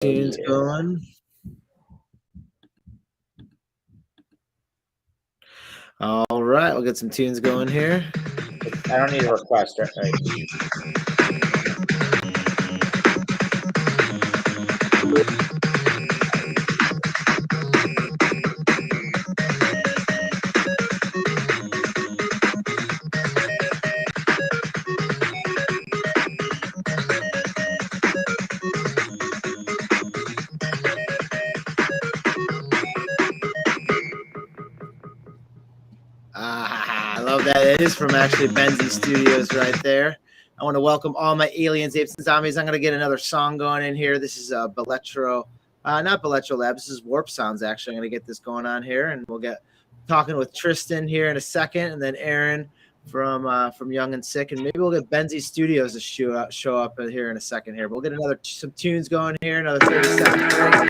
Tunes going. All right, we'll get some tunes going here. I don't need a request, right? I love that. It is from actually Benzie Studios right there. I want to welcome all my aliens, apes, and zombies. I'm going to get another song going in here. This is Belletro, not Belletro Lab. This is Warp Sounds, actually. I'm going to get this going on here, and we'll get talking with Tristan here in a second, and then Aaron from Young and Sick, and maybe we'll get Benzie Studios to show up here in a second here. But we'll get some tunes going here, another 30 seconds break.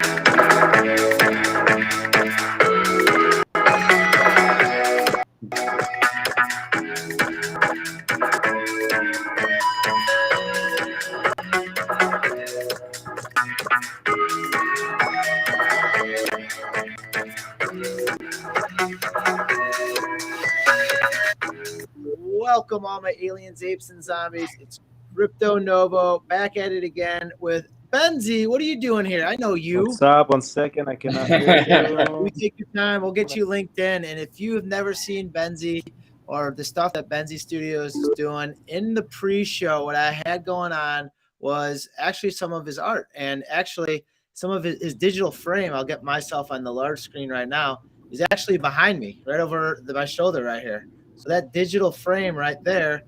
Welcome all my aliens, apes, and zombies. It's Crypto Novo back at it again with Benzie. What are you doing here? I know you. What's up? 1 second. I cannot hear you. We take your time. We'll get you linked in. And if you have never seen Benzie or the stuff that Benzie Studios is doing in the pre-show, what I had going on was actually some of his art and actually some of his digital frame. I'll get myself on the large screen right now. Is actually behind me, right over my shoulder right here. So that digital frame right there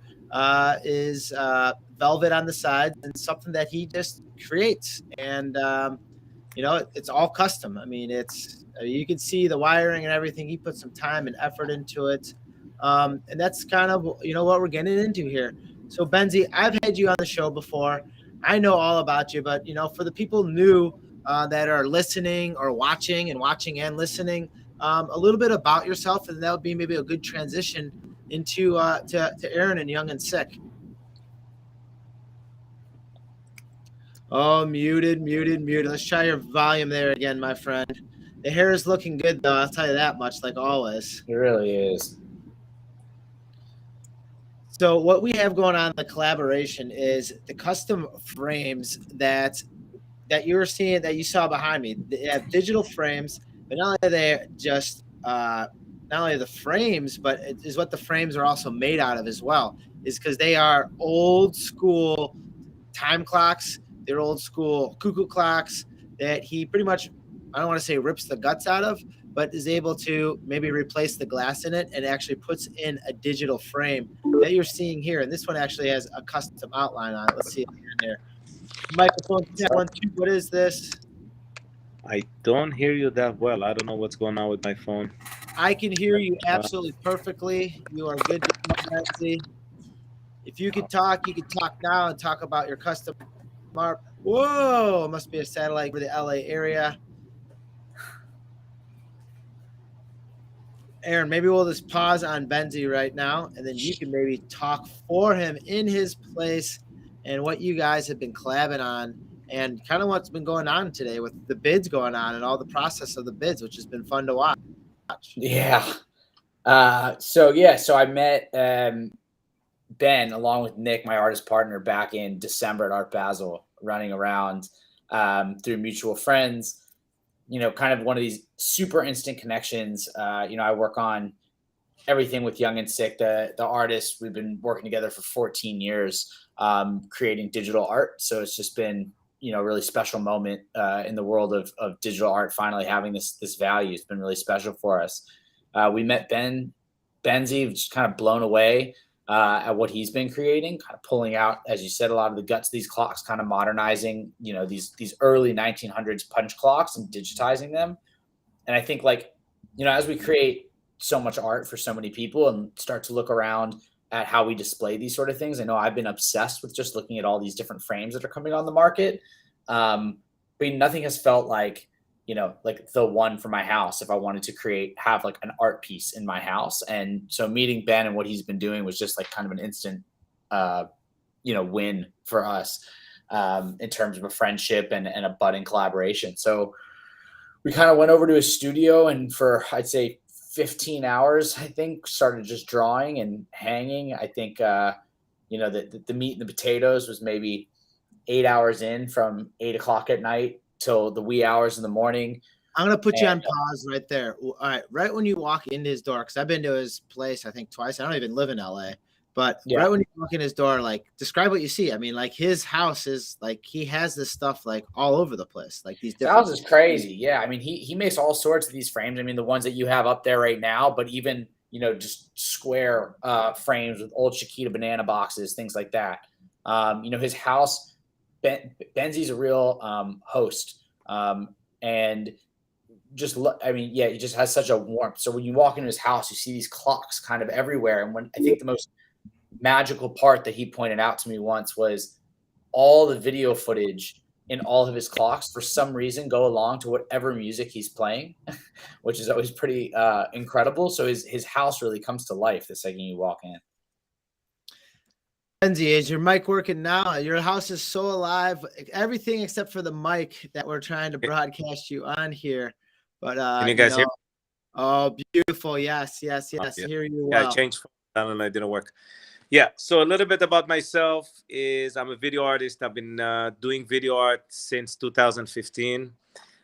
is velvet on the side and something that he just creates. And, it's all custom. I mean, you can see the wiring and everything. He put some time and effort into it. And that's kind of, what we're getting into here. So, Benzie, I've had you on the show before. I know all about you, but, for the people new that are listening or watching and listening, a little bit about yourself, and that would be maybe a good transition into to Aaron and Young and Sick. Oh, muted. Let's try your volume there again, my friend. The hair is looking good, though. I'll tell you that much, like always. It really is. So what we have going on in the collaboration is the custom frames that you're seeing, that you saw behind me. They have digital frames, but not only are they just not only the frames, but it is what the frames are also made out of as well, is because they are old school time clocks. They're old school cuckoo clocks that he pretty much, I don't want to say rips the guts out of, but is able to maybe replace the glass in it and actually puts in a digital frame that you're seeing here. And this one actually has a custom outline on it. Let's see it in there. Microphone, what is this? I don't hear you that well. I don't know what's going on with my phone. I can hear you absolutely perfectly. You are good to see. If you can talk now and talk about your custom art. Whoa, it must be a satellite for the LA area. Aaron, maybe we'll just pause on Benzie right now, and then you can maybe talk for him in his place and what you guys have been collabing on and kind of what's been going on today with the bids going on and all the process of the bids, which has been fun to watch. Yeah. So I met Ben along with Nick, my artist partner, back in December at Art Basel, running around through mutual friends. Kind of one of these super instant connections. I work on everything with Young and Sick, the artists. We've been working together for 14 years, creating digital art. So it's just been, a really special moment in the world of digital art, finally having this value. It's been really special for us. We met Benzie, just kind of blown away at what he's been creating, kind of pulling out, as you said, a lot of the guts of these clocks, kind of modernizing, these early 1900s punch clocks and digitizing them. And I think as we create so much art for so many people and start to look around at how we display these sort of things, I know I've been obsessed with just looking at all these different frames that are coming on the market. But nothing has felt like the one for my house if I wanted to have like an art piece in my house. And so meeting Ben and what he's been doing was just like kind of an instant, win for us. in terms of a friendship and a budding collaboration. So we kind of went over to his studio, and for, I'd say, 15 hours, I think, started just drawing and hanging. I think, the meat and the potatoes was maybe 8 hours in, from 8 o'clock at night till the wee hours in the morning. I'm going to put you on pause right there. All right. Right when you walk into his door, because I've been to his place, I think, twice. I don't even live in LA. But right when you walk in his door, like, describe what you see. I mean, like, his house is like, he has this stuff like all over the place. Like these different. House is crazy. Yeah. I mean, he makes all sorts of these frames. I mean, the ones that you have up there right now, but even, just square frames with old Chiquita banana boxes, things like that. His house, Benzie's a real host. And just, he just has such a warmth. So when you walk into his house, you see these clocks kind of everywhere. And I think the most magical part that he pointed out to me once was all the video footage in all of his clocks, for some reason, go along to whatever music he's playing, which is always pretty incredible. So his house really comes to life the second you walk in. Benzie, is your mic working now? Your house is so alive. Everything except for the mic that we're trying to broadcast you on here. But can you guys hear? Oh, beautiful! Yes. Yeah. Hear you well. Yeah, I changed. I don't know, it didn't work. Yeah. So a little bit about myself is I'm a video artist. I've been doing video art since 2015.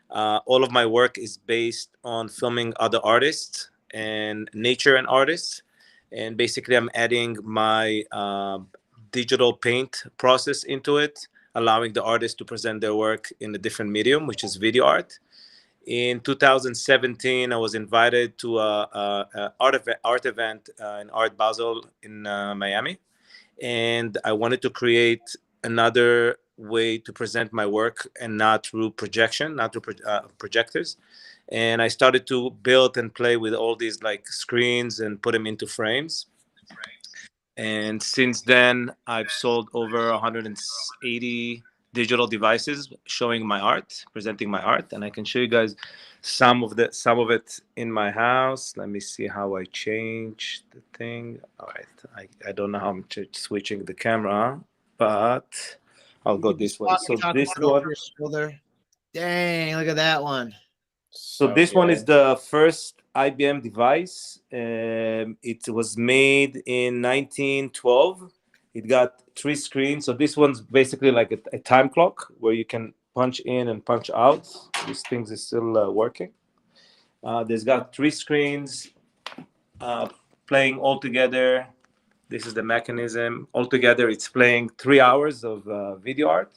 All of my work is based on filming other artists and nature and artists. And basically, I'm adding my digital paint process into it, allowing the artist to present their work in a different medium, which is video art. In 2017, I was invited to a art event in Art Basel in Miami. And I wanted to create another way to present my work, and not through projection, not through projectors. And I started to build and play with all these like screens and put them into frames. And since then, I've sold over 180 digital devices showing my art, presenting my art. And I can show you guys some of it in my house. Let me see how I change the thing. All right. I don't know how I'm switching the camera, but I'll go this way. So this one. Dang, look at that one. So this one is the first IBM device. It was made in 1912. It got 3 screens. So this one's basically like a time clock where you can punch in and punch out. These things is still working. There's got 3 screens playing all together. This is the mechanism. Altogether, it's playing 3 hours of video art.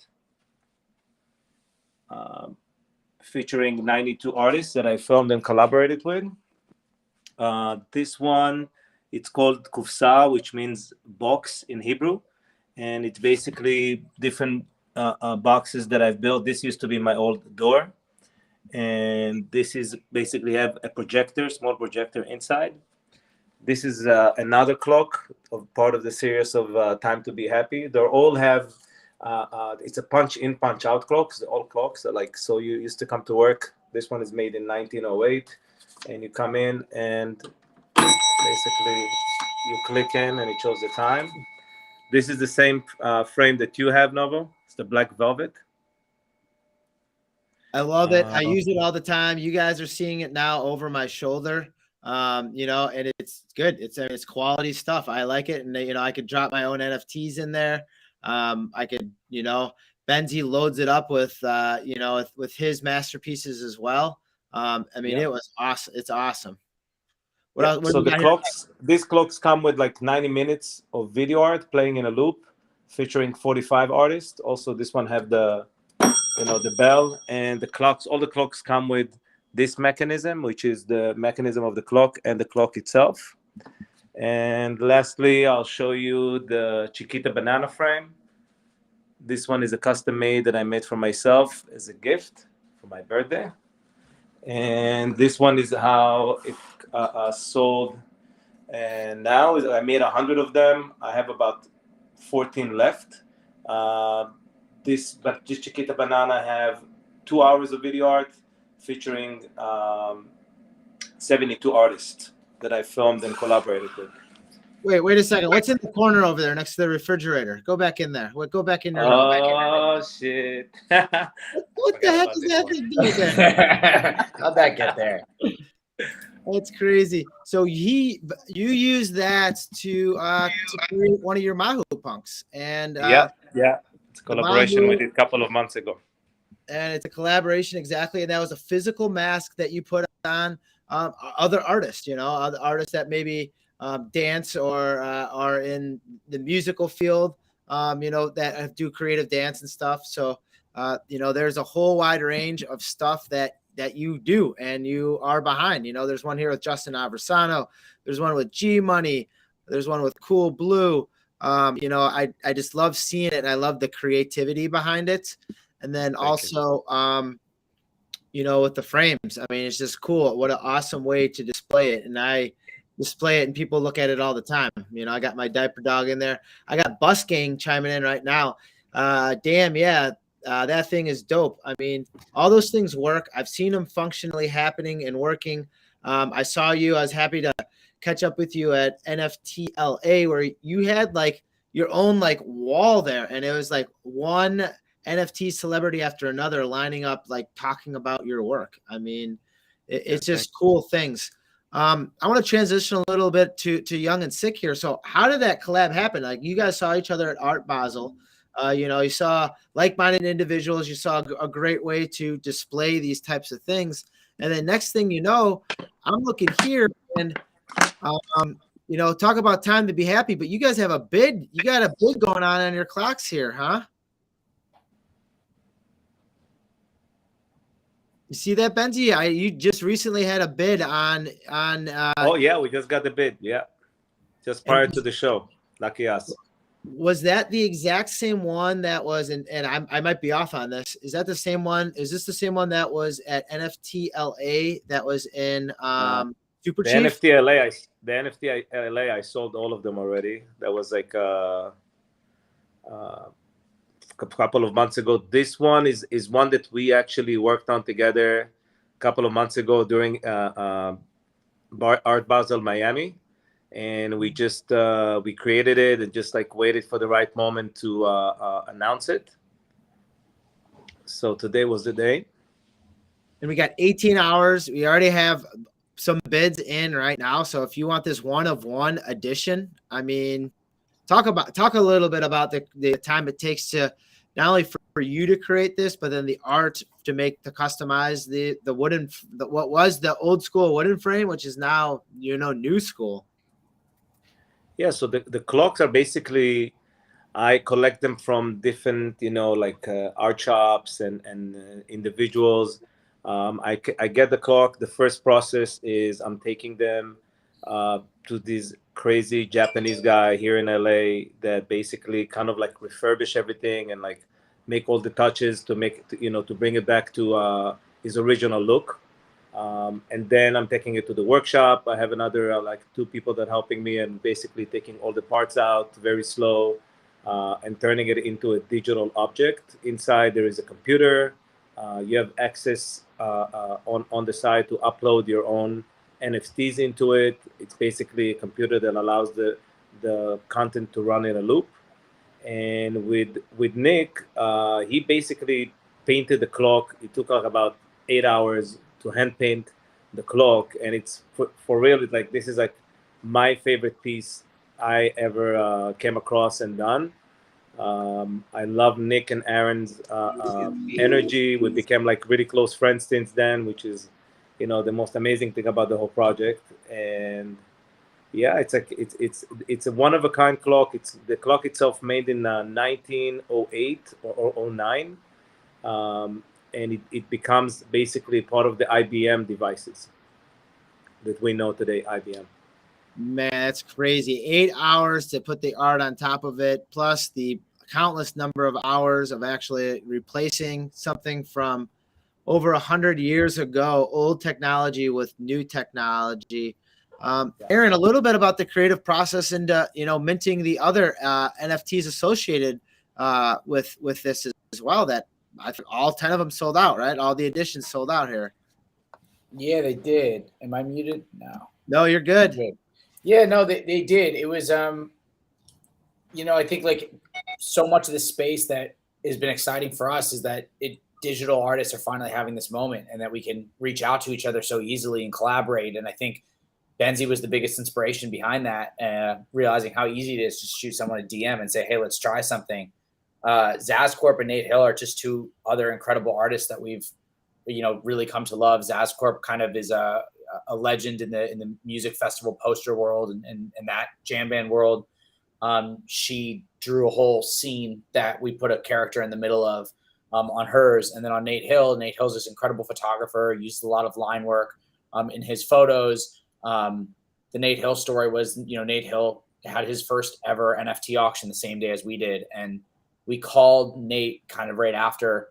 Featuring 92 artists that I filmed and collaborated with. This one, it's called Kufsa, which means box in Hebrew. And it's basically different boxes that I've built. This used to be my old door. And this is basically have a projector, small projector inside. This is another clock, of part of the series of Time to Be Happy. They all have it's a punch in, punch out clocks. All clocks are like, so you used to come to work. This one is made in 1908, and you come in and basically you click in and it shows the time. This is the same frame that you have, Novo. It's the black velvet. I love it. I use it all the time. You guys are seeing it now over my shoulder. And it's good. It's quality stuff. I like it. And I could drop my own NFTs in there. I could, Benzie loads it up with, with his masterpieces as well. It was awesome. It's awesome. So the clocks, these clocks come with like 90 minutes of video art playing in a loop, featuring 45 artists. Also, this one have the bell and the clocks. All the clocks come with this mechanism, which is the mechanism of the clock and the clock itself. And lastly, I'll show you the Chiquita banana frame. This one is a custom made that I made for myself as a gift for my birthday. And this one is how it sold. And now I made 100 of them. I have about 14 left. This Chiquita banana have 2 hours of video art featuring 72 artists that I filmed and collaborated with. Wait a second. What's in the corner over there next to the refrigerator? Go back in there. Go back in your room. Oh shit! What the Forgot heck about is this that one. thing doing there? How'd that get there? That's crazy. So you use that to create one of your Mahu punks, and Yeah. It's a the collaboration we Mahu, did a couple of months ago. and it's a collaboration exactly. And that was a physical mask that you put on other artists, other artists that maybe dance or are in the musical field, that do creative dance and stuff. So, there's a whole wide range of stuff that you do and you are behind. There's one here with Justin Aversano. There's one with G Money. There's one with Cool Blue. I just love seeing it. And I love the creativity behind it. And then also, with the frames, I mean, it's just cool. What an awesome way to display it. And I display it and people look at it all the time. I got my diaper dog in there. I got Bus Gang chiming in right now. Damn, yeah. That thing is dope. I mean, all those things work. I've seen them functionally happening and working. I saw you. I was happy to catch up with you at NFTLA where you had like your own like wall there. And it was like one NFT celebrity after another lining up, like talking about your work. I mean, it's just cool things. I want to transition a little bit to Young and Sick here. So how did that collab happen? Like you guys saw each other at Art Basel. You saw like-minded individuals. You saw a great way to display these types of things. And then next thing you know, I'm looking here and, talk about time to be happy, but you guys have a bid. You got a bid going on your clocks here, huh? You see that, Benji? You just recently had a bid on. Oh yeah, we just got the bid. Yeah, just prior to the show. Lucky us. Was that the exact same one that was in? And I might be off on this. Is that the same one? Is this the same one that was at NFTLA that was in Super Chief? The NFT LA, I sold all of them already. That was like a couple of months ago. This one is one that we actually worked on together a couple of months ago during Art Basel Miami, and we just we created it and just like waited for the right moment to announce it. So today was the day, and we got 18 hours. We already have some bids in right now. So if you want this one of one edition, I mean, talk a little bit about the time it takes to not only for you to create this, but then the art to customize the wooden, what was the old school wooden frame, which is now, new school. Yeah. So the clocks are basically, I collect them from different, art shops and individuals. I get the clock. The first process is I'm taking them to this crazy Japanese guy here in LA that basically kind of like refurbish everything and like make all the touches to make it, to bring it back to his original look. And then I'm taking it to the workshop. I have another like two people that are helping me and basically taking all the parts out very slow and turning it into a digital object. Inside there is a computer. You have access on the side to upload your own NFTs into it. It's basically a computer that allows the content to run in a loop. And with Nick, he basically painted the clock. It took like about 8 hours to hand paint the clock, and it's for real. It's like this is like my favorite piece I ever came across and done. I love Nick and Aaron's energy. We became like really close friends since then, which is, the most amazing thing about the whole project. And yeah, it's a one of a kind clock. It's the clock itself made in 1908 or 09, and it becomes basically part of the IBM devices that we know today. IBM. Man, that's crazy. 8 hours to put the art on top of it, plus the countless number of hours of actually replacing something from over 100 years ago, old technology with new technology. Aaron, a little bit about the creative process and minting the other NFTs associated with this as well. That I think all 10 of them sold out, right? All the editions sold out here. Yeah, they did. Am I muted? No. No, you're good. Yeah, no, they did. It was, I think like so much of the space that has been exciting for us is that digital artists are finally having this moment and that we can reach out to each other so easily and collaborate. And I think Benzie was the biggest inspiration behind that, realizing how easy it is to shoot someone a DM and say, hey, let's try something. Zazcorp and Nate Hill are just two other incredible artists that we've, really come to love. Zazcorp kind of is a legend in the music festival poster world and that jam band world. She drew a whole scene that we put a character in the middle of on hers. And then on Nate Hill's this incredible photographer, used a lot of line work in his photos. The Nate Hill story was, Nate Hill had his first ever NFT auction the same day as we did. And we called Nate kind of right after,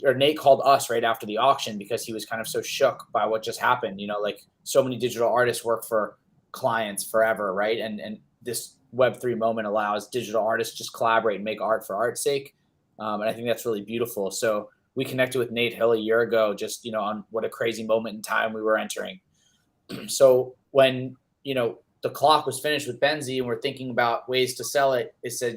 or Nate called us right after the auction because he was kind of so shook by what just happened. Like so many digital artists work for clients forever, right? And this Web3 moment allows digital artists just collaborate and make art for art's sake. And I think that's really beautiful. So we connected with Nate Hill a year ago, just, on what a crazy moment in time we were entering. So when, the clock was finished with Benzie and we're thinking about ways to sell it, it said,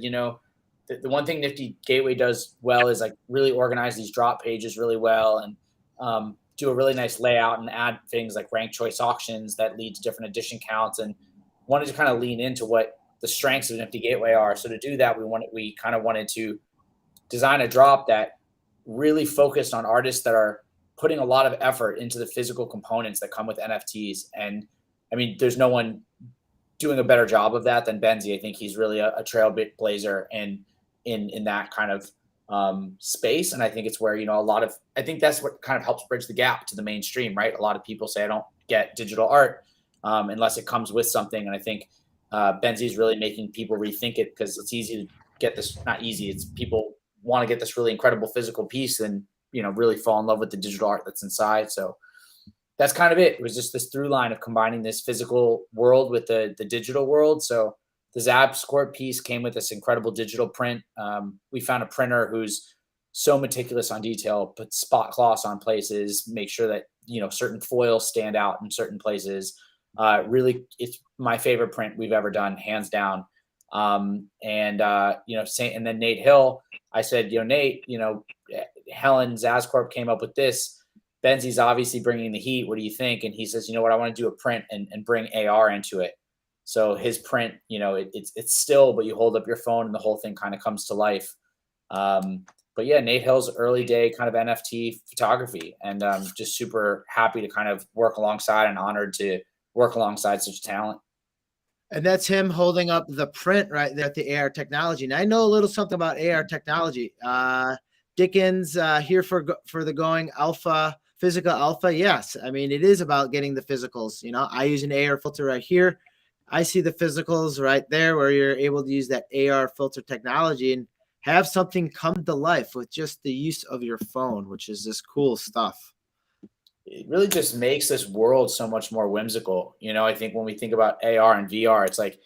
the one thing Nifty Gateway does well is like really organize these drop pages really well and do a really nice layout and add things like ranked choice auctions that lead to different edition counts, and wanted to kind of lean into what the strengths of Nifty Gateway are. So to do that, we kind of wanted to design a drop that really focused on artists that are putting a lot of effort into the physical components that come with NFTs. And I mean, there's no one doing a better job of that than Benzie. I think he's really a trailblazer and in that kind of space. And I think it's where, I think that's what kind of helps bridge the gap to the mainstream, right? A lot of people say, I don't get digital art unless it comes with something. And I think Benzie's really making people rethink it because it's easy to get this, not easy. It's people want to get this really incredible physical piece and, really fall in love with the digital art that's inside. So that's kind of it. It was just this through line of combining this physical world with the digital world. So the Zazcorp piece came with this incredible digital print. We found a printer who's so meticulous on detail, put spot cloths on places, make sure that, certain foils stand out in certain places. Really, it's my favorite print we've ever done, hands down. And then Nate Hill, I said, Nate, Helen Zazcorp came up with this. Benzie's obviously bringing the heat. What do you think? And he says, what, I want to do a print and bring AR into it. So his print, it's still, but you hold up your phone and the whole thing kind of comes to life. But yeah, Nate Hill's early day kind of NFT photography, and just super happy to kind of work alongside and honored to work alongside such talent. And that's him holding up the print right there at the AR technology. And I know a little something about AR technology. Dickens here for the going alpha, physical alpha. Yes. I mean, it is about getting the physicals. I use an AR filter right here. I see the physicals right there where you're able to use that AR filter technology and have something come to life with just the use of your phone, which is this cool stuff. It really just makes this world so much more whimsical. I think when we think about AR and VR, it's like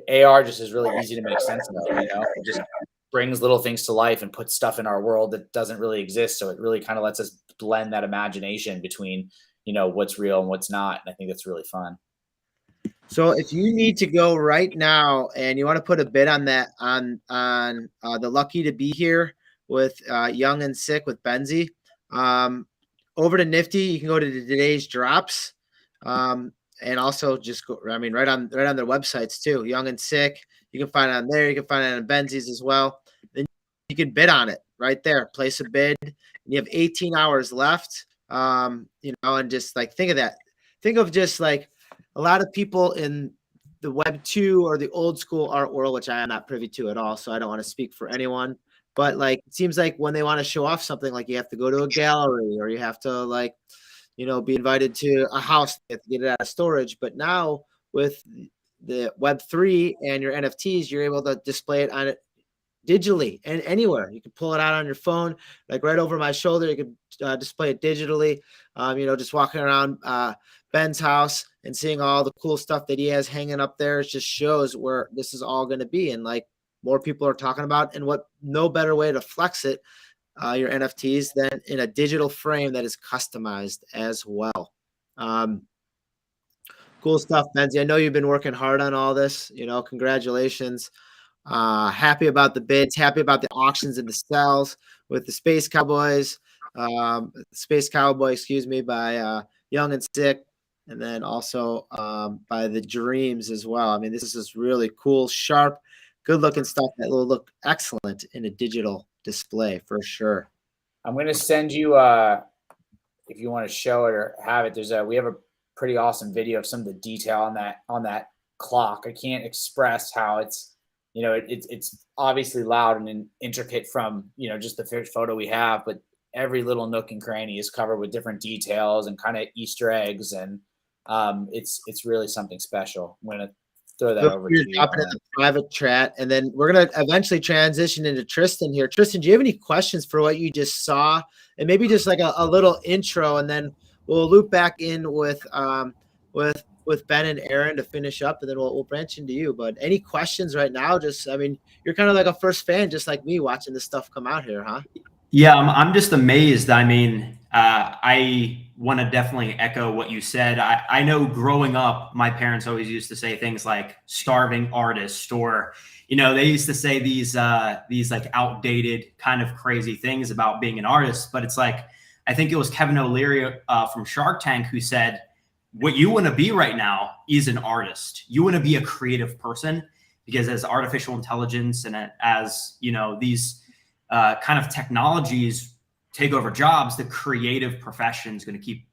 AR just is really easy to make sense of. It just brings little things to life and puts stuff in our world that doesn't really exist. So it really kind of lets us blend that imagination between, what's real and what's not. And I think that's really fun. So if you need to go right now and you want to put a bid on that, on the Lucky to Be Here with Young and Sick with Benzie, over to Nifty, you can go to today's drops, and also just go. I mean, right on their websites too. Young and Sick, you can find it on there. You can find it on Benzie's as well. Then you can bid on it right there. Place a bid. And you have 18 hours left. And just like think of that. Think of just like a lot of people in the Web 2 or the old school art world, which I am not privy to at all, so I don't want to speak for anyone. But like, it seems like when they want to show off something, like you have to go to a gallery or you have to be invited to a house, you have to get it out of storage. But now with the Web3 and your NFTs, you're able to display it on it digitally and anywhere. You can pull it out on your phone, like right over my shoulder. You can display it digitally. Just walking around Ben's house and seeing all the cool stuff that he has hanging up there. It just shows where this is all going to be. And like, more people are talking about, and what no better way to flex it, your NFTs, than in a digital frame that is customized as well. Cool stuff, Benzie. I know you've been working hard on all this. Congratulations. Happy about the bids, happy about the auctions and the sales with the Space Cowboys, Space Cowboy, excuse me, by Young and Sick, and then also by the Dreams as well. I mean, this is really cool, sharp, good looking stuff that will look excellent in a digital display for sure. I'm going to send you, if you want to show it or have it, we have a pretty awesome video of some of the detail on that clock. I can't express how it's, it's obviously loud and intricate from, just the first photo we have, but every little nook and cranny is covered with different details and kind of Easter eggs. And it's really something special. I'm going to throw that over to you. Drop it in the private chat, and then we're going to eventually transition into Tristan here. Tristan, do you have any questions for what you just saw? And maybe just like a little intro, and then we'll loop back in with Ben and Aaron to finish up, and then we'll branch into you. But any questions right now? You're kind of like a first fan, just like me, watching this stuff come out here, huh? Yeah, I'm just amazed. I want to definitely echo what you said. I know growing up, my parents always used to say things like starving artist, or, they used to say these like outdated kind of crazy things about being an artist. But it's like, I think it was Kevin O'Leary from Shark Tank who said, what you want to be right now is an artist. You want to be a creative person, because as artificial intelligence and as, these kind of technologies take over jobs, the creative profession is going to keep,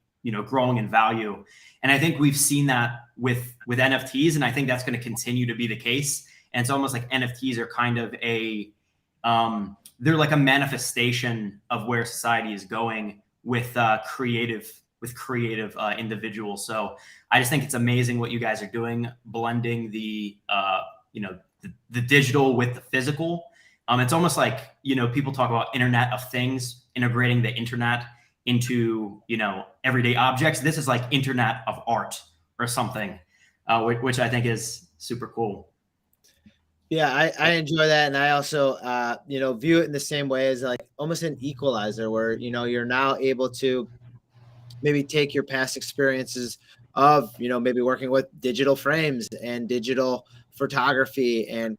growing in value. And I think we've seen that with NFTs, and I think that's going to continue to be the case. And it's almost like NFTs are kind of they're like a manifestation of where society is going with creative individuals. So I just think it's amazing what you guys are doing, blending the digital with the physical. It's almost like, people talk about Internet of Things, integrating the internet into, everyday objects. This is like Internet of Art or something, which I think is super cool. Yeah, I enjoy that. And I also, view it in the same way as like almost an equalizer where, you're now able to maybe take your past experiences of, maybe working with digital frames and digital photography and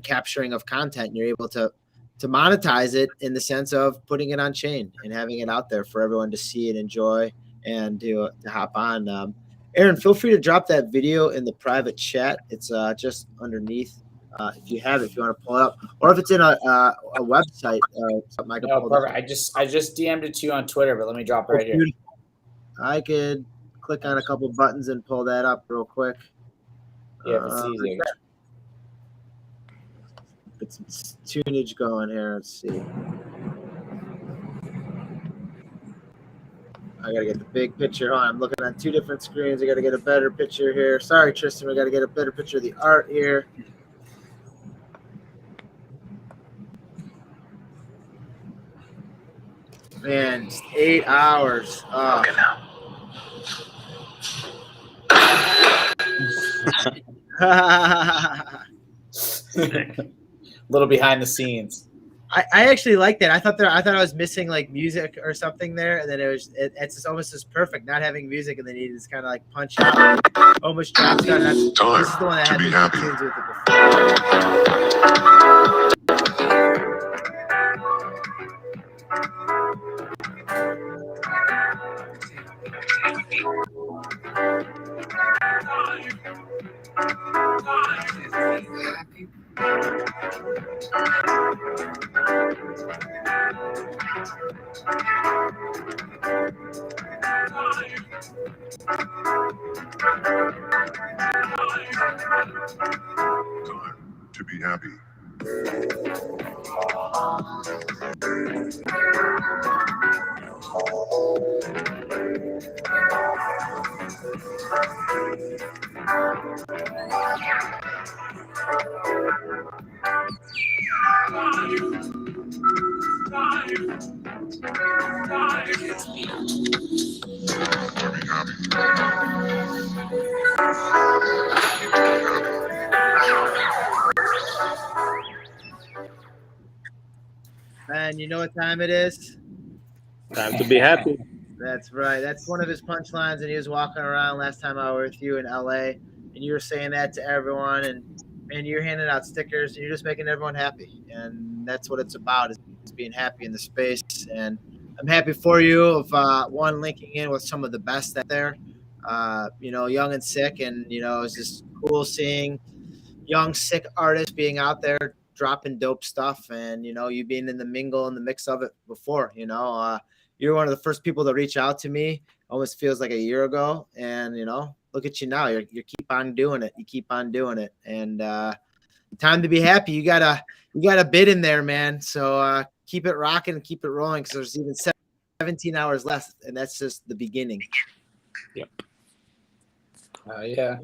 capturing of content. And you're able to monetize it in the sense of putting it on chain and having it out there for everyone to see and enjoy and to hop on. Aaron, feel free to drop that video in the private chat. It's just underneath. If you want to pull it up, or if it's in a website, something I can pull perfect. I just DM'd it to you on Twitter, but let me drop it right here. I could click on a couple buttons and pull that up real quick. Yeah, if it's easy. Get some tunage going here. Let's see. I gotta get the big picture on. I'm looking at two different screens. I gotta get a better picture here. Sorry, Tristan. We gotta get a better picture of the art here. Man, just 8 hours. Okay, now. A little behind the scenes. I actually like that. I thought I was missing like music or something there, and then it's just almost as perfect not having music, and then you just kind of like punch out, almost drops down. This is the one that had the tunes with Time to be happy. And you know what time it is? Time to be happy. That's right. That's one of his punchlines. And he was walking around last time I was with you in LA, and you were saying that to everyone, and you're handing out stickers, and you're just making everyone happy. And that's what it's about, is being happy in the space. And I'm happy for you of one linking in with some of the best out there. Young and sick, and it's just cool seeing young sick artists being out there dropping dope stuff, and you being in the mingle and the mix of it before. You're one of the first people to reach out to me. Almost feels like a year ago, and look at you now. You keep on doing it. You keep on doing it, and time to be happy. You got a bid in there, man. So keep it rocking and keep it rolling, because there's even 17 hours left, and that's just the beginning. Yep. Yeah.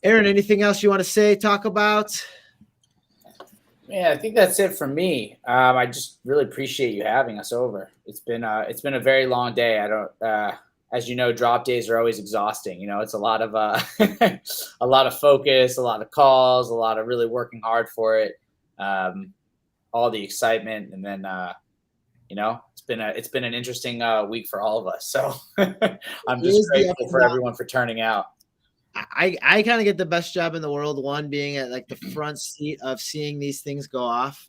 Aaron, anything else you want to say, talk about? Yeah, I think that's it for me. I just really appreciate you having us over. It's been a very long day. I don't, as you know, drop days are always exhausting. It's a lot of a lot of focus, a lot of calls, a lot of really working hard for it. All the excitement, and then it's been an interesting week for all of us. So I'm just grateful for everyone for turning out. I kind of get the best job in the world, one being at like the front seat of seeing these things go off.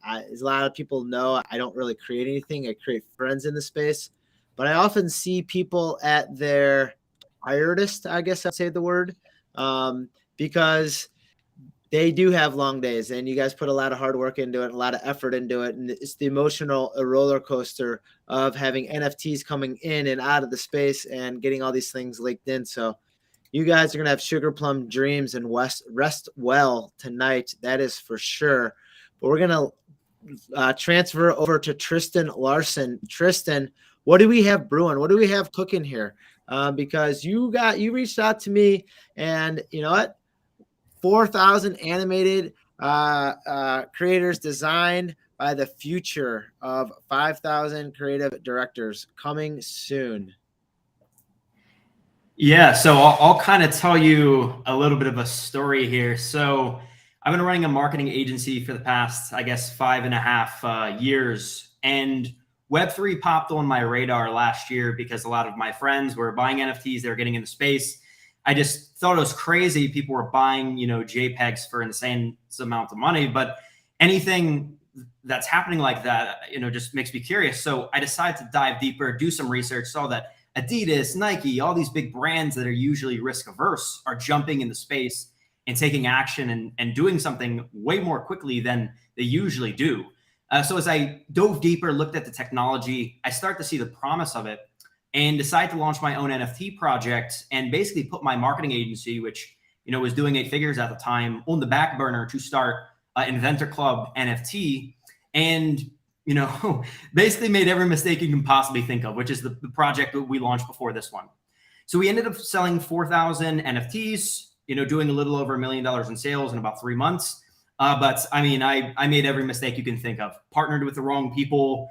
As a lot of people know, I don't really create anything. I create friends in the space, but I often see people at their tiredest, I guess I'd say the word, because they do have long days, and you guys put a lot of hard work into it, a lot of effort into it. And it's the emotional roller coaster of having NFTs coming in and out of the space and getting all these things linked in. So you guys are going to have sugar plum dreams and rest well tonight. That is for sure. But we're going to transfer over to Tristan Larson. Tristan, what do we have brewing? What do we have cooking here? Because you reached out to me, and you know what? 4,000 animated creators designed by the future of 5,000 creative directors, coming soon. Yeah, so I'll kind of tell you a little bit of a story here. So I've been running a marketing agency for the past, I guess, 5.5 years. And Web3 popped on my radar last year because a lot of my friends were buying NFTs. They were getting into space. I just thought it was crazy. People were buying, JPEGs for insane amounts of money. But anything that's happening like that, just makes me curious. So I decided to dive deeper, do some research, saw that Adidas, Nike, all these big brands that are usually risk averse are jumping in the space and taking action and doing something way more quickly than they usually do. So as I dove deeper, looked at the technology, I start to see the promise of it and decided to launch my own NFT project and basically put my marketing agency, which, was doing 8 figures at the time, on the back burner to start Inventor Club NFT. And basically made every mistake you can possibly think of, which is the project that we launched before this one. So we ended up selling 4,000 NFTs, doing a little over $1 million in sales in about 3 months. But I mean, I made every mistake you can think of, partnered with the wrong people.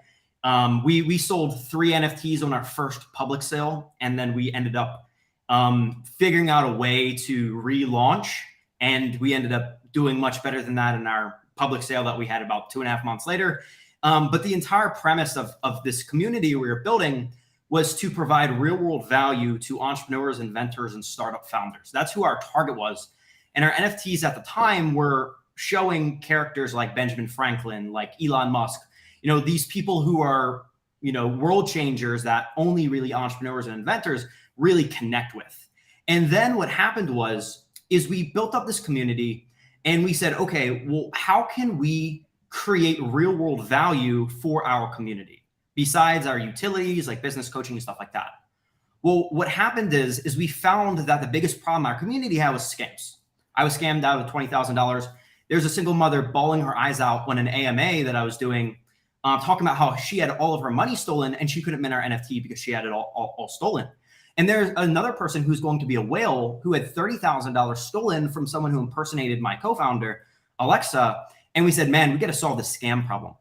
We sold 3 NFTs on our first public sale, and then we ended up figuring out a way to relaunch, and we ended up doing much better than that in our public sale that we had about 2.5 months later. But the entire premise of this community we were building was to provide real world value to entrepreneurs, inventors, and startup founders. That's who our target was. And our NFTs at the time were showing characters like Benjamin Franklin, like Elon Musk, these people who are, world changers that only really entrepreneurs and inventors really connect with. And then what happened is we built up this community and we said, okay, well, how can we create real world value for our community besides our utilities like business coaching and stuff like that? Well, what happened is we found that the biggest problem our community had was scams. I was scammed out of $20,000. There's a single mother bawling her eyes out when an AMA that I was doing, talking about how she had all of her money stolen and she couldn't mint our NFT because she had it all stolen. And there's another person who's going to be a whale who had $30,000 stolen from someone who impersonated my co-founder, Alexa. And we said, man, we got to solve this scam problem.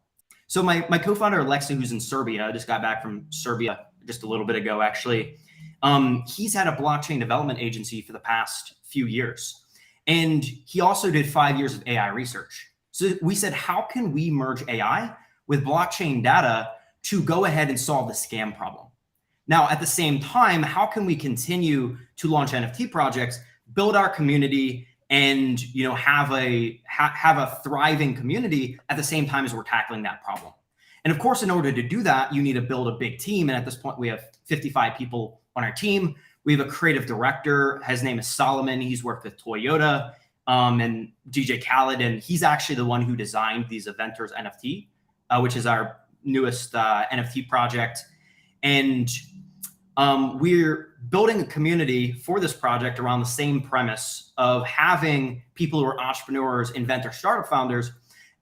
So my co-founder, Alexa, who's in Serbia, I just got back from Serbia just a little bit ago, actually. He's had a blockchain development agency for the past few years. And he also did 5 years of AI research. So we said, how can we merge AI with blockchain data to go ahead and solve the scam problem. Now, at the same time, how can we continue to launch NFT projects, build our community, and have a thriving community at the same time as we're tackling that problem? And of course, in order to do that, you need to build a big team. And at this point, we have 55 people on our team. We have a creative director. His name is Solomon. He's worked with Toyota and DJ Khaled, and he's actually the one who designed these Eventers NFT, which is our newest NFT project. And we're building a community for this project around the same premise of having people who are entrepreneurs, inventor, startup founders.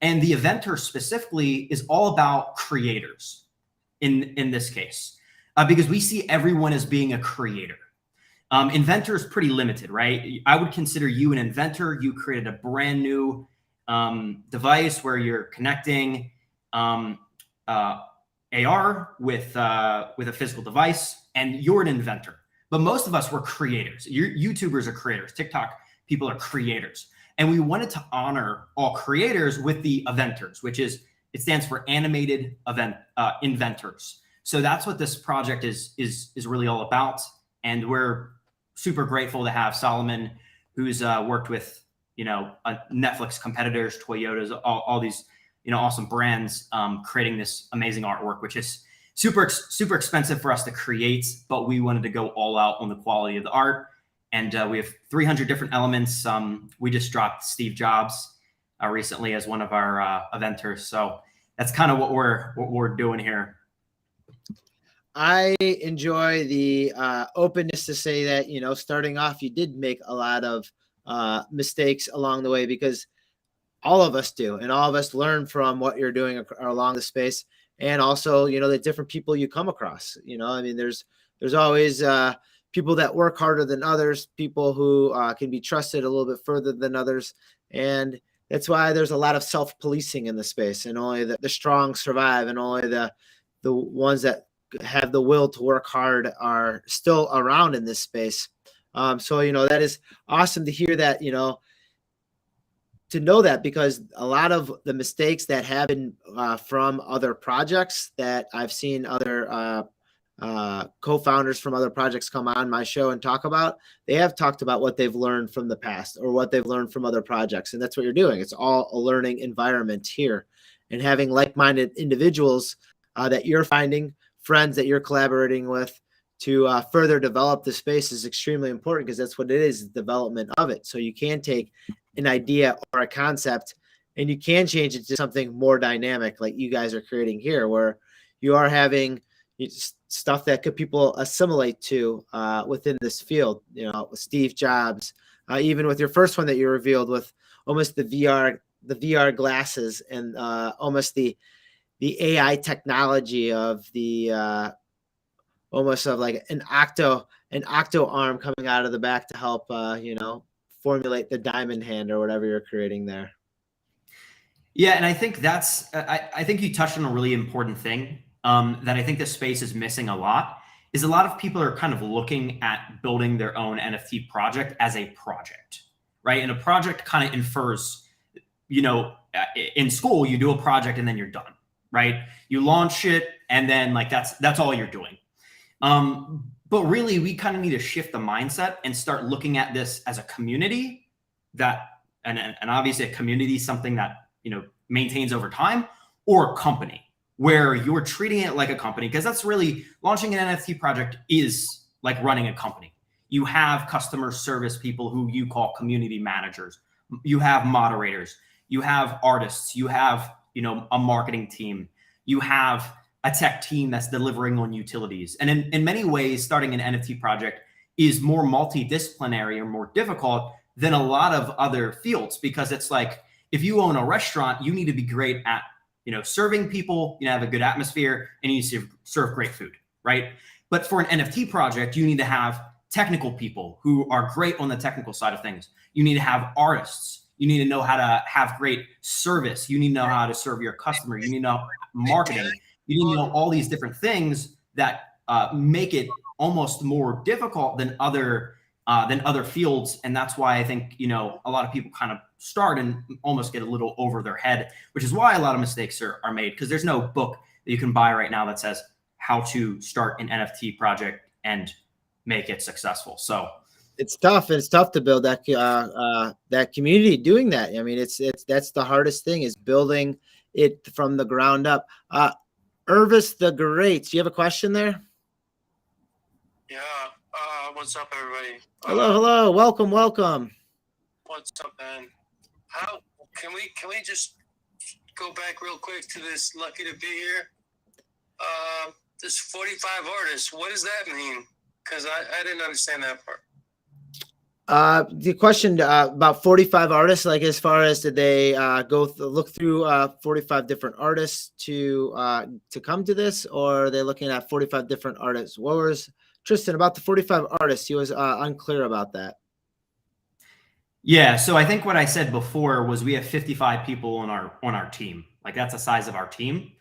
And the Eventer specifically is all about creators in this case, because we see everyone as being a creator. Inventor is pretty limited, right? I would consider you an inventor. You created a brand new device where you're connecting AR with a physical device, and you're an inventor. But most of us were creators. YouTubers are creators. TikTok people are creators. And we wanted to honor all creators with the Eventers, which it stands for Animated Event Inventors. So that's what this project is really all about. And we're super grateful to have Solomon, who's worked with Netflix competitors, Toyotas, all these awesome brands, creating this amazing artwork, which is super expensive for us to create, but we wanted to go all out on the quality of the art. And we have 300 different elements. We just dropped Steve Jobs recently as one of our Eventers. So that's kind of what we're doing here. I enjoy the openness to say that, starting off, you did make a lot of mistakes along the way, because all of us do, and all of us learn from what you're doing along the space. And also, the different people you come across, there's always people that work harder than others, people who can be trusted a little bit further than others. And that's why there's a lot of self-policing in the space, and only the strong survive, and only the ones that have the will to work hard are still around in this space. So that is awesome to hear that, to know that, because a lot of the mistakes that happen from other projects that I've seen other co-founders from other projects come on my show and talk about, they have talked about what they've learned from the past or what they've learned from other projects. And that's what you're doing. It's all a learning environment here, and having like-minded individuals that you're finding, friends that you're collaborating with to further develop the space is extremely important, because that's what it is, development of it. So you can take an idea or a concept and you can change it to something more dynamic, like you guys are creating here, where you are having stuff that could people assimilate to within this field, with Steve Jobs, even with your first one that you revealed with almost the VR glasses, and almost the AI technology of the almost of like an octo arm coming out of the back to help formulate the diamond hand or whatever you're creating there. Yeah, and I think I think you touched on a really important thing that I think the space is missing a lot, is a lot of people are kind of looking at building their own NFT project as a project, right? And a project kind of infers, in school, you do a project and then you're done, right? You launch it and then that's all you're doing. But really, we kind of need to shift the mindset and start looking at this as a community and obviously a community is something that, maintains over time, or a company where you're treating it like a company, because that's really, launching an NFT project is like running a company. You have customer service people who you call community managers. You have moderators, you have artists, you have, a marketing team, you have a tech team that's delivering on utilities. And in many ways, starting an NFT project is more multidisciplinary or more difficult than a lot of other fields, because it's like, if you own a restaurant, you need to be great at, serving people, have a good atmosphere, and you need to serve great food, right? But for an NFT project, you need to have technical people who are great on the technical side of things. You need to have artists. You need to know how to have great service. You need to know how to serve your customer. You need to know marketing. You need to know all these different things that make it almost more difficult than other fields. And that's why I think, a lot of people kind of start and almost get a little over their head, which is why a lot of mistakes are made, because there's no book that you can buy right now that says how to start an NFT project and make it successful. So it's tough. It's tough to build that that community doing that. I mean, that's the hardest thing, is building it from the ground up. Irvis the Great, do you have a question there? Yeah. What's up, everybody? Hello. Welcome. What's up, man? How can we just go back real quick to this lucky to be here? This 45 artists. What does that mean? Because I didn't understand that part. The question about 45 artists, like as far as did they look through 45 different artists to come to this, or are they looking at 45 different artists? What was Tristan about the 45 artists? He was unclear about that. Yeah, so I think what I said before was we have 55 people on our team. Like, that's the size of our team.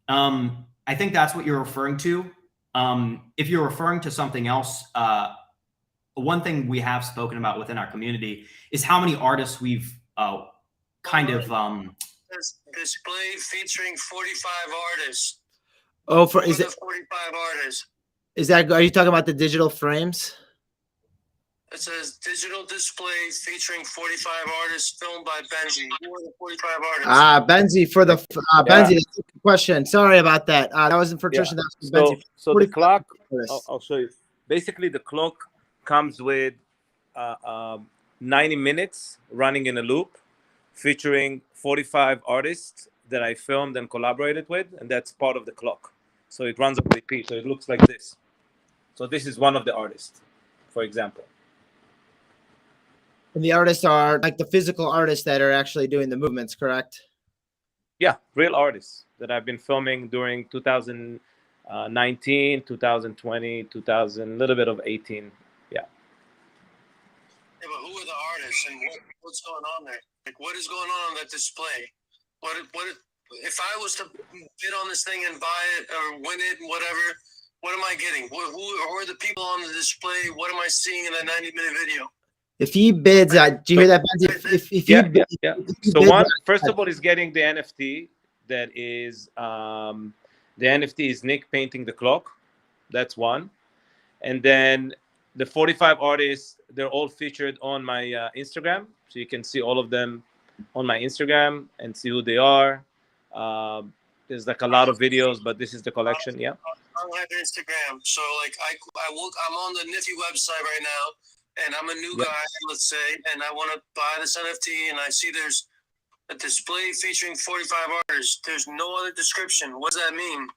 I think that's what you're referring to. If you're referring to something else, one thing we have spoken about within our community is how many artists we've This display featuring 45 artists. Oh, Is it 45 artists? are you talking about the digital frames? It says digital display featuring 45 artists filmed by Benji. Who are the 45 artists? Benzi for the Benzi. That's a good question. Sorry about that. That wasn't for Tristan. That was for Benzi. So the clock, artists. I'll show you. Basically, the clock comes with 90 minutes running in a loop, featuring 45 artists that I filmed and collaborated with, and that's part of the clock. So it runs on repeat. So it looks like this. So this is one of the artists, for example. And the artists are like the physical artists that are actually doing the movements, correct? Yeah, real artists that I've been filming during 2019, 2020, 2000, a little bit of 18. Yeah, but who are the artists and what's going on there? Like, what is going on that display? What if I was to bid on this thing and buy it or win it, whatever? What am I getting? Who are the people on the display? What am I seeing in that 90-minute video? If he bids, do you hear that, Benzi? If you bid, So first of all, is getting the NFT. That is the NFT is Nick painting the clock. That's one, and then the 45 artists, they're all featured on my Instagram, so you can see all of them on my Instagram and see who they are. There's like a lot of videos, but this is the collection. Yeah. I don't have Instagram, so like I'm on the Nifty website right now. And I'm a new guy, let's say, and I want to buy this NFT, and I see there's a display featuring 45 artists. There's no other description. What does that mean?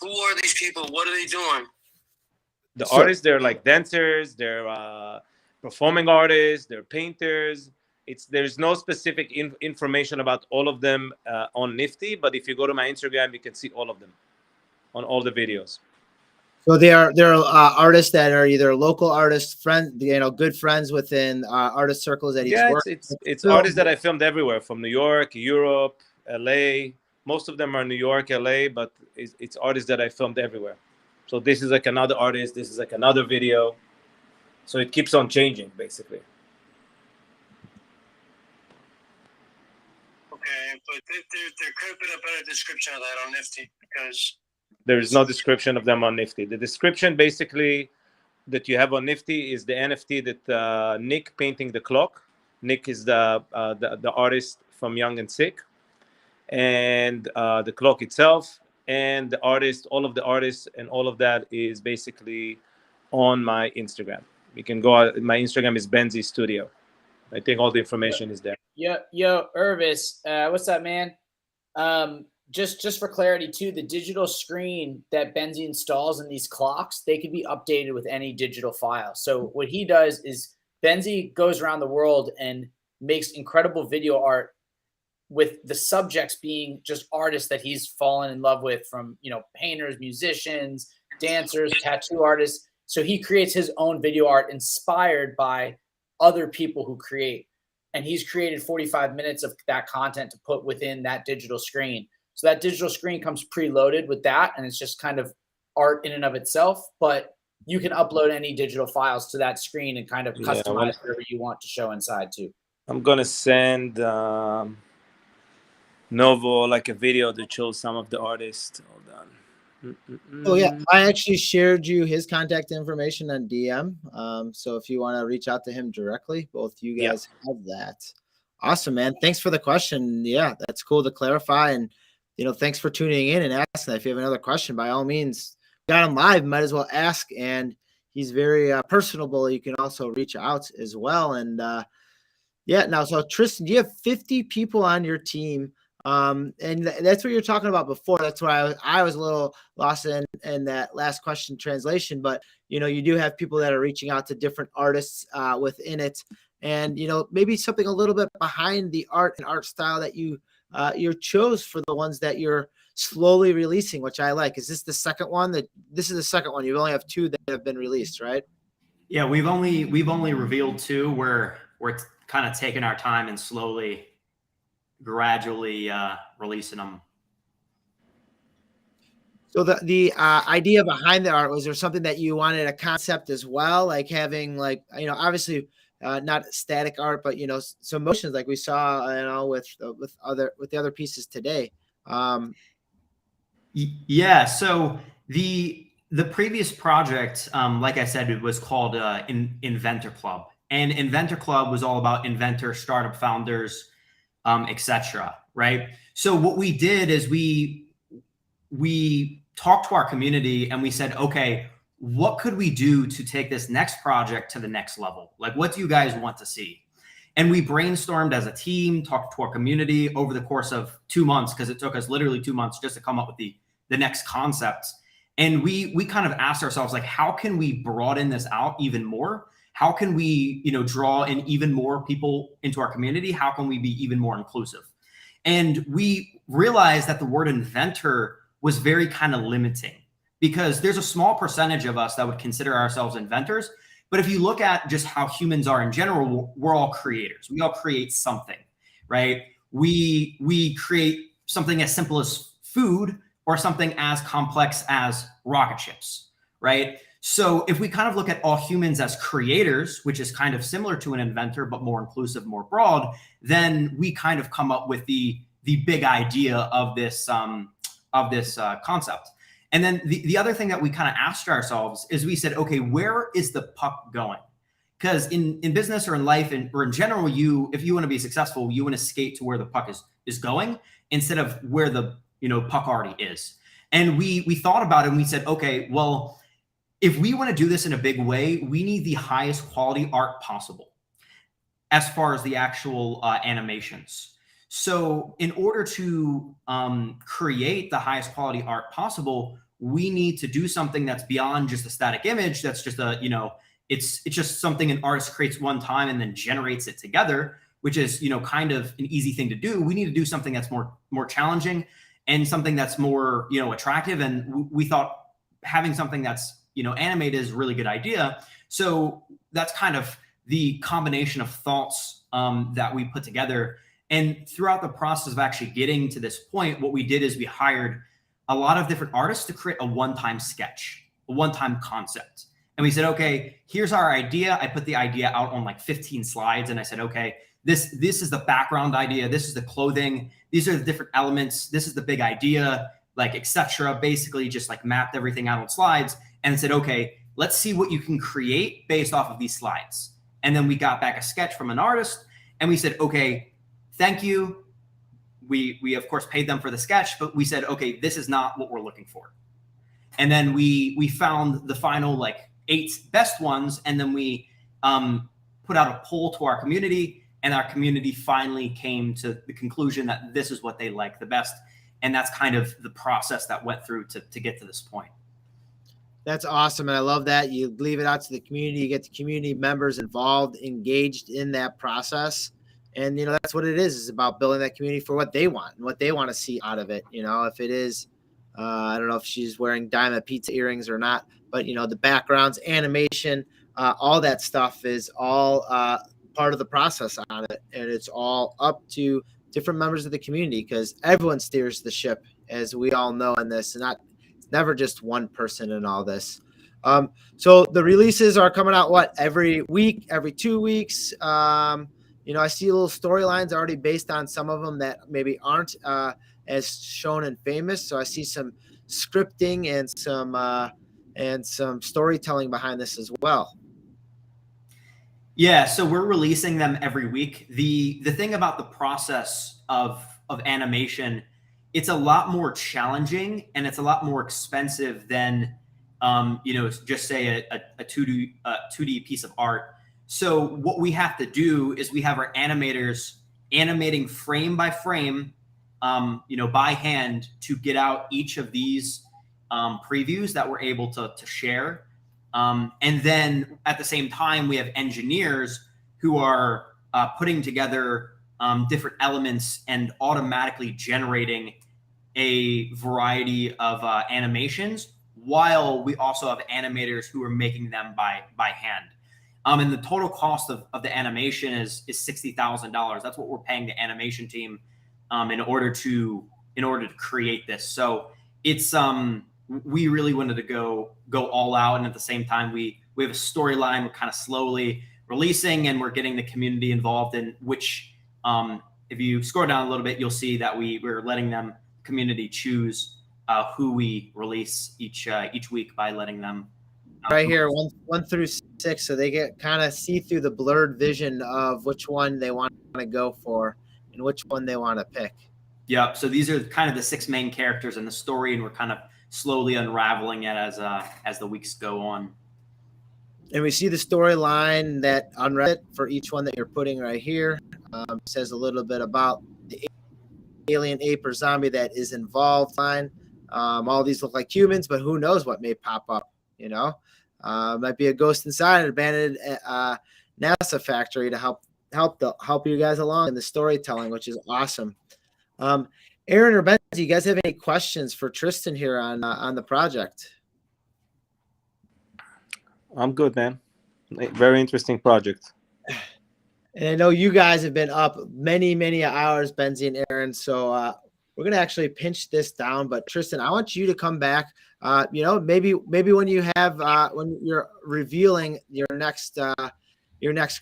Who are these people? What are they doing? The artists, they're like dancers, they're performing artists, they're painters. There's no specific information about all of them on Nifty, but if you go to my Instagram, you can see all of them on all the videos. So there are artists that are either local artists, good friends within artist circles that he's worked. It's artists that I filmed everywhere, from New York, Europe, LA. Most of them are New York, LA, but it's artists that I filmed everywhere. So this is like another artist. This is like another video. So it keeps on changing, basically. Okay, but there could have been a better description of that on Nifty, because there is no description of them on Nifty. The description basically that you have on Nifty is the NFT that Nick painting the clock. Nick is the artist from Young and Sick, and the clock itself, and the artist, all of the artists, and all of that is basically on my Instagram. You can go out. My Instagram is Benzi Studio. I think all the information is there. Yo, Irvis, what's up, man? Just for clarity too, the digital screen that Benzi installs in these clocks, they can be updated with any digital file. So what he does is Benzi goes around the world and makes incredible video art with the subjects being just artists that he's fallen in love with, from, painters, musicians, dancers, tattoo artists. So he creates his own video art inspired by other people who create. And he's created 45 minutes of that content to put within that digital screen. So that digital screen comes preloaded with that, and it's just kind of art in and of itself. But you can upload any digital files to that screen and kind of customize whatever you want to show inside too. I'm gonna send. Novo, like a video that shows some of the artists. Hold on. Oh yeah, I actually shared you his contact information on DM. So if you want to reach out to him directly, both you Yeah. guys have that. Awesome, man. Thanks for the question. Yeah, that's cool to clarify. And thanks for tuning in and asking. If you have another question, by all means, got him live. Might as well ask. And he's very personable. You can also reach out as well. And now, so Tristan, you have 50 people on your team. And that's what you're talking about before. That's why I was a little lost in that last question translation. But you do have people that are reaching out to different artists within it, and maybe something a little bit behind the art and art style that you chose for the ones that you're slowly releasing, which I like. Is this the second one? This is the second one. You only have 2 that have been released, right? Yeah, we've only revealed 2. We're kind of taking our time and slowly, gradually releasing them. So the idea behind the art, was there something that you wanted a concept as well, like having obviously not static art, but some motions like we saw with the other pieces today. Yeah. So the previous project, like I said, it was called Inventor Club, and Inventor Club was all about inventor, startup founders, etc. Right. So what we did is we talked to our community and we said, okay, what could we do to take this next project to the next level? Like, what do you guys want to see? And we brainstormed as a team, talked to our community over the course of 2 months, because it took us literally 2 months just to come up with the next concepts. And we kind of asked ourselves, like, how can we broaden this out even more? How can we, draw in even more people into our community? How can we be even more inclusive? And we realized that the word inventor was very kind of limiting, because there's a small percentage of us that would consider ourselves inventors. But if you look at just how humans are in general, we're all creators. We all create something, right? We create something as simple as food, or something as complex as rocket ships, right? So if we kind of look at all humans as creators, which is kind of similar to an inventor, but more inclusive, more broad, then we kind of come up with the big idea of this concept. And then the other thing that we kind of asked ourselves is, we said, okay, where is the puck going? Because in business or in life or in general, if you want to be successful, you want to skate to where the puck is going, instead of where the puck already is. And we thought about it and we said, okay, well, if we want to do this in a big way, we need the highest quality art possible as far as the actual animations. So in order to create the highest quality art possible, we need to do something that's beyond just a static image. That's just it's just something an artist creates one time and then generates it together, which is, kind of an easy thing to do. We need to do something that's more challenging, and something that's more, attractive. And we thought having something that's, animated is a really good idea. So that's kind of the combination of thoughts that we put together. And throughout the process of actually getting to this point, what we did is we hired a lot of different artists to create a one-time sketch, a one-time concept. And we said, okay, here's our idea. I put the idea out on like 15 slides. And I said, okay, this is the background idea. This is the clothing. These are the different elements. This is the big idea, like, etc. Basically just like mapped everything out on slides and said, okay, let's see what you can create based off of these slides. And then we got back a sketch from an artist and we said, okay, thank you. We of course paid them for the sketch, but we said, okay, this is not what we're looking for. And then we found the final like 8 best ones. And then we put out a poll to our community, and our community finally came to the conclusion that this is what they like the best. And that's kind of the process that went through to get to this point. That's awesome. And I love that you leave it out to the community. You get the community members involved, engaged in that process. And, that's what it is about building that community for what they want and what they want to see out of it. If it is, I don't know if she's wearing diamond pizza earrings or not, but, the backgrounds, animation, all that stuff is all part of the process on it. And it's all up to different members of the community, because everyone steers the ship, as we all know in this, and it's never just one person in all this. So the releases are coming out every week, every 2 weeks. I see little storylines already based on some of them that maybe aren't as shown and famous. So I see some scripting and some storytelling behind this as well. Yeah, so we're releasing them every week. The thing about the process of animation, it's a lot more challenging and it's a lot more expensive than just say a 2D piece of art. So what we have to do is we have our animators animating frame by frame, by hand to get out each of these previews that we're able to share. And then at the same time, we have engineers who are putting together different elements and automatically generating a variety of animations, while we also have animators who are making them by hand. And the total cost of the animation is $60,000. That's what we're paying the animation team in order to create this. So it's we really wanted to go all out, and at the same time we have a storyline we're kind of slowly releasing, and we're getting the community involved in which if you scroll down a little bit, you'll see that we're letting them community choose who we release each week by letting them right here 1 through 6, so they get kind of see through the blurred vision of which one they want to go for and which one they want to pick. Yeah, so these are kind of the 6 main characters in the story, and we're kind of slowly unraveling it as the weeks go on. And we see the storyline that unread for each one that you're putting right here. Says a little bit about the alien, ape, or zombie that is involved. All these look like humans, but who knows what may pop up, might be a ghost inside an abandoned NASA factory to help you guys along in the storytelling, which is awesome. Aaron or Ben, do you guys have any questions for Tristan here on the project? I'm good, man. Very interesting project. And I know you guys have been up many, many hours, Benzie and Aaron. So we're going to actually pinch this down. But Tristan, I want you to come back. Maybe when you have when you're revealing your next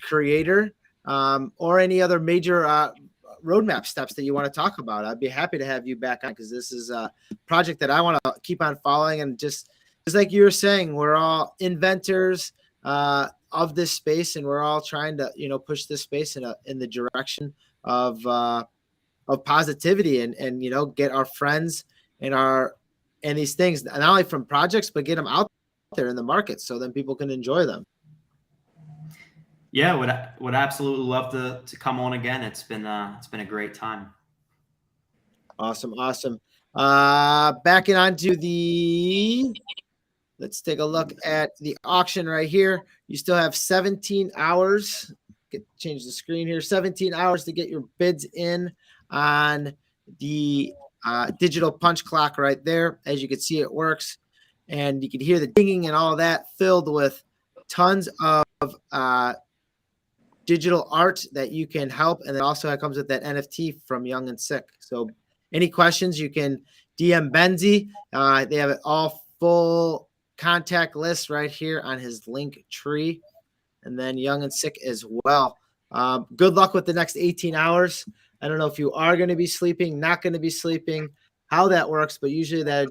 creator or any other major roadmap steps that you want to talk about, I'd be happy to have you back on, because this is a project that I want to keep on following. And just like you were saying, we're all inventors of this space, and we're all trying to push this space in the direction of positivity and get our friends and these things not only from projects, but get them out there in the market so then people can enjoy them. Yeah, would absolutely love to come on again. It's been a great time. Awesome. Backing onto let's take a look at the auction right here. You still have 17 hours. Change the screen here. 17 hours to get your bids in on the digital punch clock right there. As you can see, it works, and you can hear the dinging and all of that, filled with tons of digital art that you can help. And it also comes with that NFT from Young and Sick. So any questions, you can DM Benzie. They have it all full contact list right here on his link tree, and then Young and Sick as well. Good luck with the next 18 hours. I don't know if you are going to be sleeping, not going to be sleeping, how that works, but usually that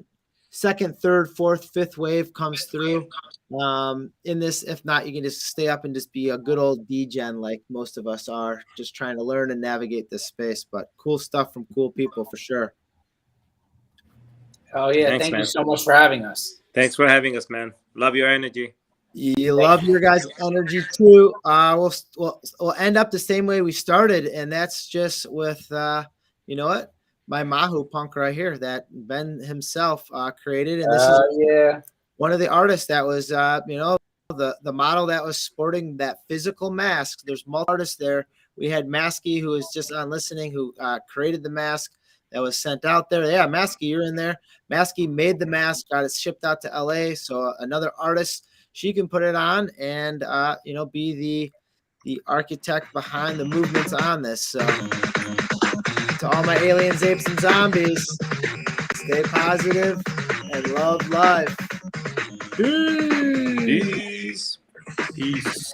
second, third, fourth, fifth wave comes through in this. If not, you can just stay up and just be a good old degen like most of us are, just trying to learn and navigate this space. But cool stuff from cool people for sure. Oh yeah, Thanks, thank man. you so much for having us. Thanks for having us, man. Love your energy. You love your guys' energy too. We'll end up the same way we started, and that's just with my Mahu punk right here that Ben himself created, and this is one of the artists that was the model that was sporting that physical mask. There's multiple artists there. We had Maskey, who was just on listening, who created the mask that was sent out there. Yeah, Maskey, you're in there. Maskey made the mask, got it shipped out to LA. So another artist, she can put it on and be the architect behind the movements on this. So to all my aliens, apes, and zombies, stay positive and love life. Peace. Peace.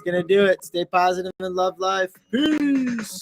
gonna do it. Stay positive and love life. Peace.